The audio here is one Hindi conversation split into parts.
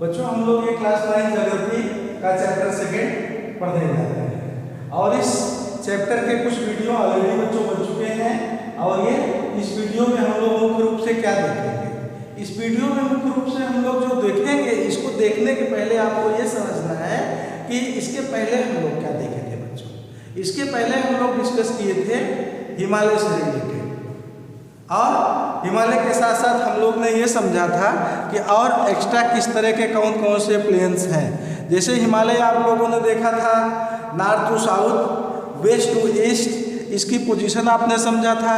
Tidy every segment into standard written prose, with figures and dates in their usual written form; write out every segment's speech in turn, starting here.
बच्चों हम लोग ये क्लास 9 ज्योग्राफी का चैप्टर 2 पढ़ने जा रहे हैं और इस चैप्टर के कुछ वीडियो ऑलरेडी बच्चों बन चुके हैं और ये इस वीडियो में हम लोग मुख्य रूप से क्या देखेंगे। इस वीडियो में मुख्य रूप से हम लोग जो देखेंगे, इसको देखने के पहले आपको ये समझना है कि इसके पहले हम लोग क्या देखे थे बच्चों। इसके पहले हम लोग डिस्कस किए थे हिमालय से रिलेटेड और हिमालय के साथ साथ हम लोग ने ये समझा था कि और एक्स्ट्रा किस तरह के कौन कौन से प्लेन्स हैं। जैसे हिमालय आप लोगों ने देखा था north to south, west to east, इसकी पोजीशन आपने समझा था।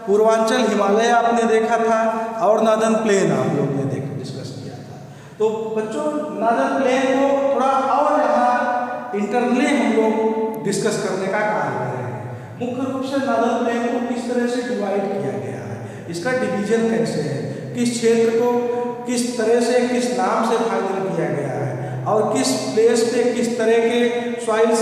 पूर्वांचल हिमालय आपने देखा था और नॉर्दर्न प्लेन आप लोग ने डिस्कस किया था। तो बच्चों नॉर्दर्न प्लेन को थोड़ा और यहाँ इंटरनली हम लोग डिस्कस करने का कार्य कर रहे हैं। मुख्य रूप से नॉर्दर्न प्लेन को किस तरह से डिवाइड किया गया है, इसका डिवीजन कैसे है, किस क्षेत्र को किस तरह से किस नाम से फाइनल किया गया है और किस प्लेस पे किस तरह के सॉइल्स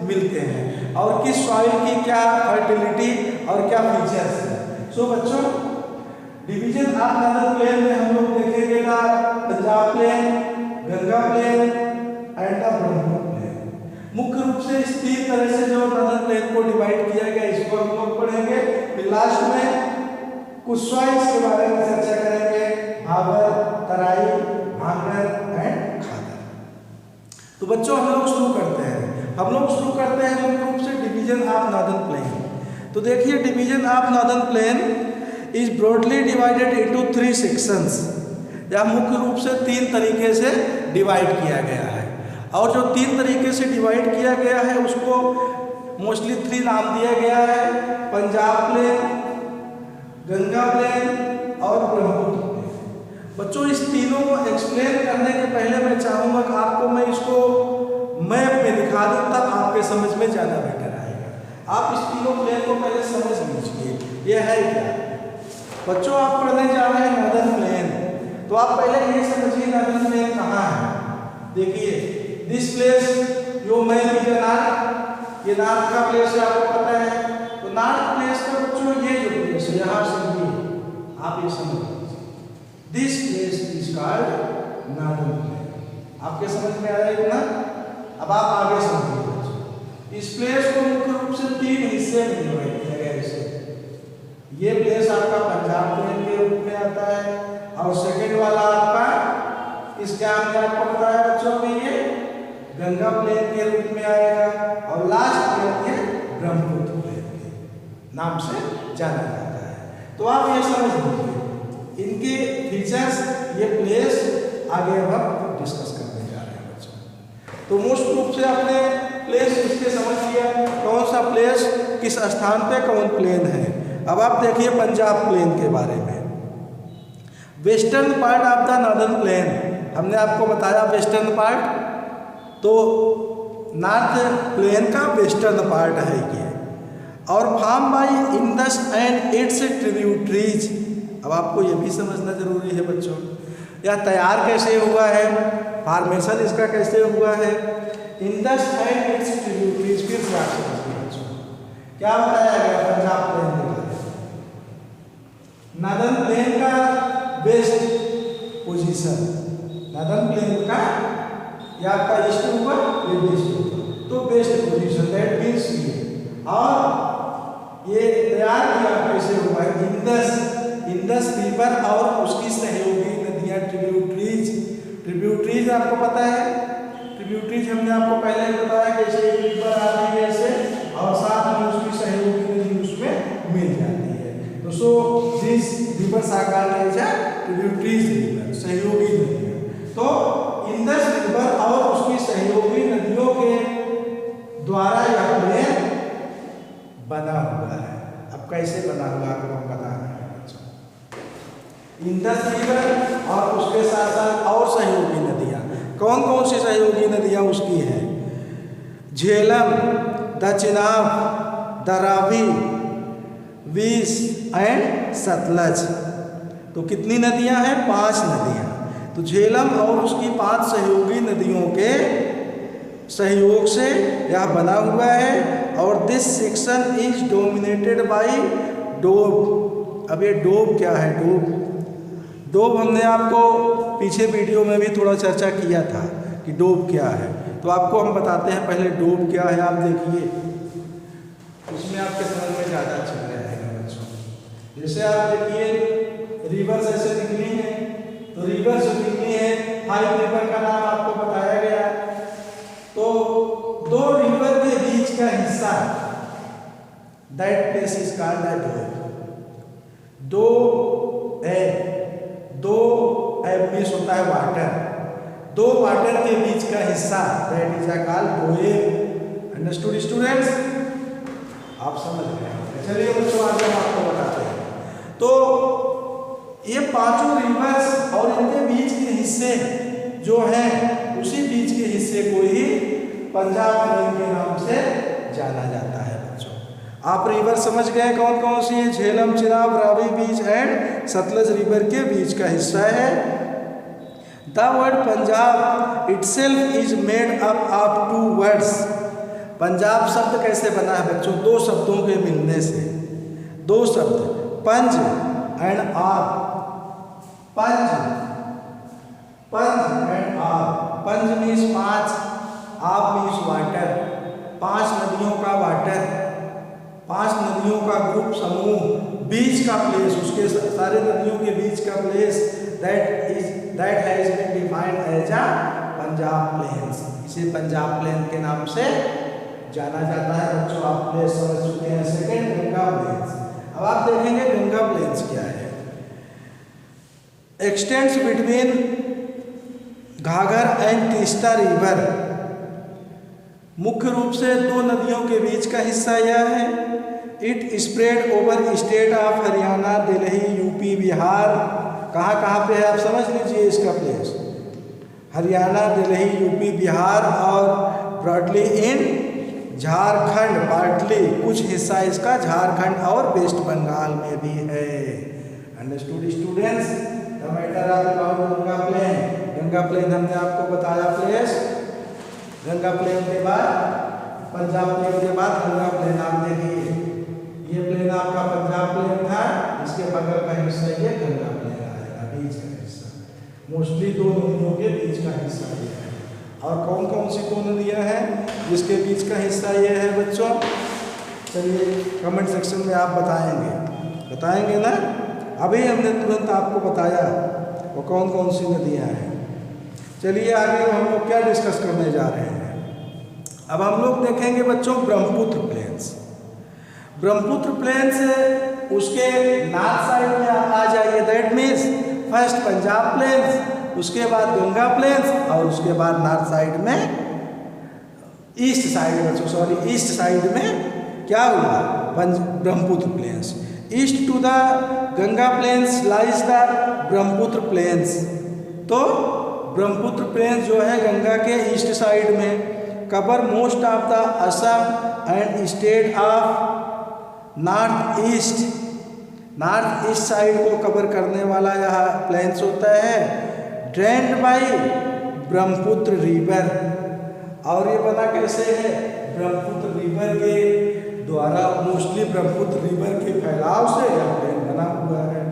मिलते हैं और किस सॉइल की क्या फर्टिलिटी और क्या फीचर्स हैं। सो बच्चों डिवीजन ऑफ नॉर्दर्न प्लेन में हम लोग देखेंगे ना Punjab plain, Ganga plain and Brahmaputra plain. मुख्य रूप से इस 3 तरह से जो नॉर्दर्न प्लेन को डिवाइड किया गया इसको हम लोग पढ़ेंगे। फिर लास्ट में कुछ सॉइल्स के बारे में चर्चा करेंगे, भाबर, तराई, भांगर एंड खादर। तो बच्चों हम लोग शुरू करते हैं मुख्य रूप से डिवीजन ऑफ नॉर्दर्न प्लेन। तो देखिए division of northern plain is broadly divided into 3 sections. या मुख्य रूप से 3 तरीके से डिवाइड किया गया है और जो 3 तरीके से डिवाइड किया गया है उसको मोस्टली 3 नाम दिया गया है, पंजाब प्लेन, गंगा प्लेन और ब्रह्मपुत्र प्लेन। बच्चों इस तीनों को एक्सप्लेन करने के पहले मैं चाहूँगा कि आपको मैं इसको मैप में दिखा दूँ, तब आपके समझ में ज़्यादा बेटर आएगा। आप इस तीनों प्लेन को पहले समझ लीजिए ये है क्या। बच्चों आप पढ़ने जा रहे हैं नॉर्दर्न प्लेन, तो आप पहले ये समझिए नॉर्दर्न प्लेन कहाँ है। देखिए दिस प्लेस यो मैं नॉर्थ, ये नॉर्थ का प्लेस है आपको पता है। तो नॉर्थ प्लेस का बच्चों ये जो प्लेस है यहाँ से ये आप ये समझ लीजिए, this place is called northern plain. आपके समझ में आ रहा है ना। अब आप आगे समझिए बच्चों, इस प्लेस को मुख्य रूप से 3 हिस्से में डिवाइड किया गया है। ये प्लेस आपका पंजाब प्लेन के रूप में आता है और सेकेंड वाला आपका इसके आगे आपको बताया बच्चों में ये गंगा प्लेन के रूप में आएगा और लास्ट प्लेन ये ब्रह्मपुत्र प्लेन के नाम से जाना जाता है। तो आप ये समझ लीजिए इनके फीचर्स, ये प्लेस आगे अब हम डिस्कस करने जा रहे हैं बच्चों। तो मोस्ट रूप से आपने प्लेस इसके समझ लिया, कौन सा प्लेस किस स्थान पे कौन प्लेन है। अब आप देखिए पंजाब प्लेन के बारे में। Western part of the northern plain, हमने आपको बताया वेस्टर्न पार्ट, तो नॉर्थ प्लेन का वेस्टर्न पार्ट है ये और form by Indus and it's tributaries. अब आपको ये भी समझना जरूरी है बच्चों, यह तैयार कैसे हुआ है, फॉर्मेशन इसका कैसे हुआ है। इंडस एंड इट्स ट्रिब्यूटरीज फिर से आप समझिए बच्चों क्या बताया गया पंजाब प्लेन के बारे में। नॉर्दर्न प्लेन का वेस्ट पोजीशन, नॉर्दर्न प्लेन का या आपका ईस्ट ऊपर ये वेस्ट ऊपर, तो वेस्ट पोजीशन दैट मींस ये। और ये तैयार किया कैसे हुआ है, इंडस रिवर और उसकी सहयोगी नदियां ट्रिब्यूटरीज आपको पता है। ट्रिब्यूटरीज हमने आपको पहले ही बताया कैसे रिवर आती है ऐसे और साथ में उसकी सहयोगी नदी उसमें मिल जाती है। तो so this rivers are called as tributaries river, सहयोगी नदियां। तो इंडस रिवर और उसकी सहयोगी नदियों के द्वारा यह प्लेन बना हुआ है। अब कैसे बना हुआ आपको हम बता रहे हैं बच्चों। इंडस रिवर और उसके साथ साथ और सहयोगी नदियां, कौन कौन सी सहयोगी नदियां उसकी हैं, झेलम, द चिनाब, द रावी, वीस एंड सतलज। तो कितनी नदियां हैं, 5 नदियां। तो झेलम और उसकी 5 सहयोगी नदियों के सहयोग से यह बना हुआ है और this section is dominated by doab. अब ये डोब क्या है, डोब हमने आपको पीछे वीडियो में भी थोड़ा चर्चा किया था कि डोब क्या है, तो आपको हम बताते हैं पहले डोब क्या है। आप देखिए उसमें आपके समझ में ज़्यादा अच्छा रहेगा बच्चों। जैसे आप देखिए रिवर्स ऐसे निकली है, तो रिवर्स जो निकली है फाइव रिवर का नाम आपको बताया गया है। तो दो रिवर के बीच का हिस्सा that place is called the doab. दो एब मीन्स होता है वाटर, दो वाटर के बीच का हिस्सा that is called doab. Understood students? आप समझ गए। चलिए बच्चों आगे हम आपको बताते हैं। तो ये पांचों रिवर्स और इनके बीच के हिस्से जो हैं उसी बीच के हिस्से को ही पंजाब प्लेन के नाम से जाना जाता है बच्चों। आप रिवर समझ गए कौन कौन सी है? झेलम, चिनाब, रावी बीच एंड सतलज रिवर के बीच का हिस्सा है। The word Punjab itself is made up of two words. Punjab शब्द कैसे बना है बच्चों? दो शब्दों के मिलने से। दो शब्द पंज एंड आप। पंज एंड आप। पंज मीन्स पांच, आप मीन्स वाटर। पांच नदियों का वाटर, पांच नदियों का ग्रुप समूह, बीच का प्लेस, उसके सारे नदियों के बीच का place that has been defined as a Punjab plains. इसे पंजाब प्लेन के नाम से जाना जाता है बच्चों। आप प्लेस समझ चुके हैं। Second Ganga plains. अब आप देखेंगे गंगा प्लेन्स क्या है। Extends between Ghaghar and Teesta river. मुख्य रूप से दो नदियों के बीच का हिस्सा यह है। It spread over state of Haryana, Delhi, UP, Bihar. कहाँ कहाँ पे है आप समझ लीजिए इसका प्लेस। हरियाणा, दिल्ली, यूपी, बिहार और ब्रॉडली इन झारखंड। पार्टली कुछ हिस्सा इसका झारखंड और वेस्ट बंगाल में भी है। Understood students? The matter of Ganga plain. Ganga plain हमने आपको बताया प्लेस। गंगा प्लेन के बाद पंजाब प्लेन के बाद गंगा प्लेन। आप देखिए ये प्लेन आपका पंजाब प्लेन था, इसके बगल का हिस्सा ये गंगा प्लेन आएगा, बीच का हिस्सा। मोस्टली दो नदियों के बीच का हिस्सा ये है। और कौन कौन सी दो नदियां हैं जिसके बीच का हिस्सा ये है बच्चों? चलिए कमेंट सेक्शन में आप बताएंगे ना। अभी हमने तुरंत आपको बताया वो कौन कौन सी नदियां हैं। चलिए आगे हम लोग क्या डिस्कस करने जा रहे हैं। अब हम लोग देखेंगे बच्चों ब्रह्मपुत्र प्लेन्स। ब्रह्मपुत्र प्लेन्स उसके नॉर्थ साइड में आ जाइए, that means first Punjab plains, उसके बाद गंगा प्लेन्स और उसके बाद नॉर्थ साइड में ईस्ट साइड में क्या हुआ? Brahmaputra plains. East to the Ganga plains lies the Brahmaputra plains. तो ब्रह्मपुत्र प्लेन्स जो है गंगा के ईस्ट साइड में cover most of the Assam and state of north east. North east side को कवर करने वाला यह प्लेन्स होता है। Drained by Brahmaputra river. और ये बना कैसे है? ब्रह्मपुत्र रिवर के द्वारा। मोस्टली ब्रह्मपुत्र रिवर के फैलाव से यह प्लेन बना हुआ है।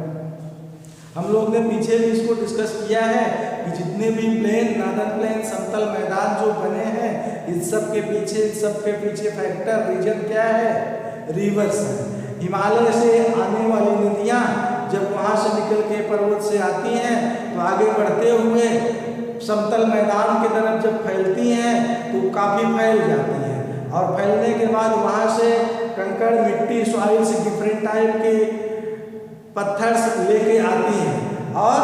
हम लोग ने पीछे भी इसको डिस्कस किया है कि जितने भी प्लेन, नॉर्दर्न प्लेन, समतल मैदान जो बने हैं, इन सब के पीछे फैक्टर रीजन क्या है? रिवर्स है। हिमालय से आने वाली नदियाँ जब वहाँ से निकल के पर्वत से आती हैं तो आगे बढ़ते हुए समतल मैदान की तरफ जब फैलती हैं तो काफ़ी फैल जाती हैं। और फैलने के बाद वहाँ से कंकड़, मिट्टी, सॉइल्स, डिफरेंट टाइप के पत्थर लेके आती हैं और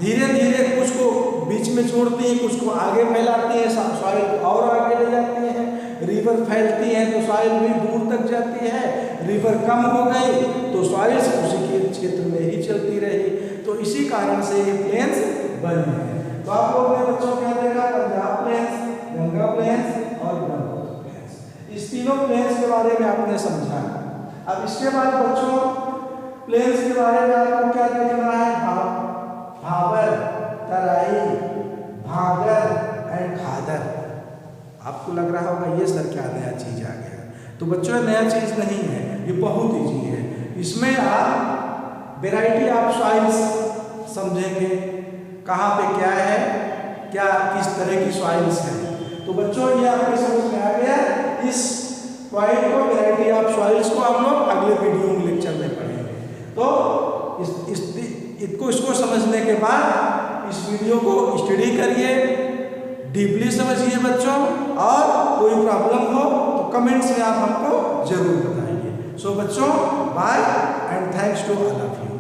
धीरे धीरे कुछ को बीच में छोड़ती हैं, कुछ को आगे फैलाती हैं, सॉइल और आगे ले जाती हैं। रिवर फैलती है तो सॉइल भी दूर तक जाती है। रिवर कम हो गई तो सॉइल उसी के क्षेत्र में ही चलती रही। तो इसी कारण से ये प्लेन्स बने हैं। तो आप लोगों ने बच्चों क्या देखा? पंजाब प्लेन्स, गंगा प्लेन्स और ब्रह्मपुत्र प्लेन्स। इस तीनों प्लेन्स के बारे में आपने समझा। अब इसके बाद बच्चों प्लेन्स के बारे में आपको क्या देखना है? भाबर, तराई, भागर एंड खादर। आपको लग रहा होगा ये सर क्या नया चीज आ गया। तो बच्चों नया चीज नहीं है, ये बहुत ईजी है। इसमें आप वेराइटी ऑफ सॉइल्स समझेंगे, कहाँ पे क्या है, क्या किस तरह की सॉइल्स हैं। तो बच्चों ये आपके समझ में आ गया। इस पॉइंट को, वैरायटी ऑफ सॉइल्स को हम लोग अगले वीडियो में लेक्चर में पढ़ेंगे। तो इसको समझने के बाद इस वीडियो को स्टडी करिए, डीपली समझिए बच्चों, और कोई प्रॉब्लम हो तो कमेंट्स में आप हमको जरूर बताइए। सो बच्चों, bye and thanks to all of you.